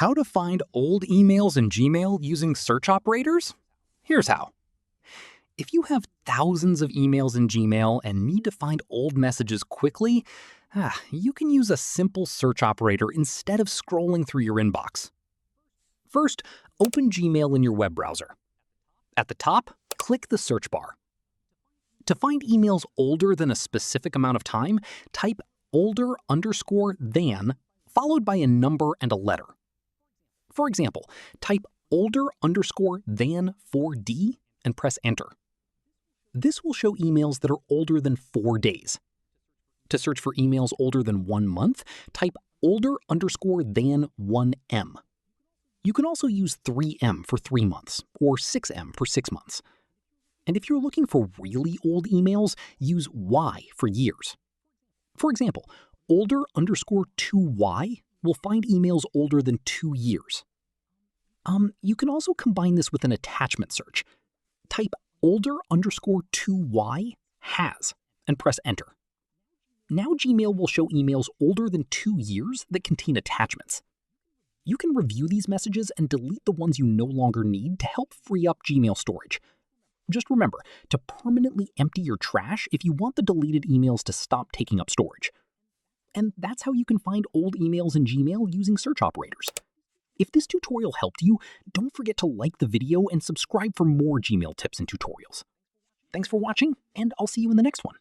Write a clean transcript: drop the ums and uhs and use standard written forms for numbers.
How to find old emails in Gmail using search operators? Here's how. If you have thousands of emails in Gmail and need to find old messages quickly, you can use a simple search operator instead of scrolling through your inbox. First, open Gmail in your web browser. At the top, click the search bar. To find emails older than a specific amount of time, type older_than followed by a number and a letter. For example, type older_than 4D and press enter. This will show emails that are older than 4 days. To search for emails older than 1 month, type older_than 1M. You can also use 3M for 3 months or 6M for 6 months. And if you're looking for really old emails, use Y for years. For example, older_2Y will find emails older than 2 years. You can also combine this with an attachment search. Type older_2Y has and press enter. Now Gmail will show emails older than 2 years that contain attachments. You can review these messages and delete the ones you no longer need to help free up Gmail storage. Just remember to permanently empty your trash if you want the deleted emails to stop taking up storage. And that's how you can find old emails in Gmail using search operators. If this tutorial helped you, don't forget to like the video and subscribe for more Gmail tips and tutorials. Thanks for watching, and I'll see you in the next one.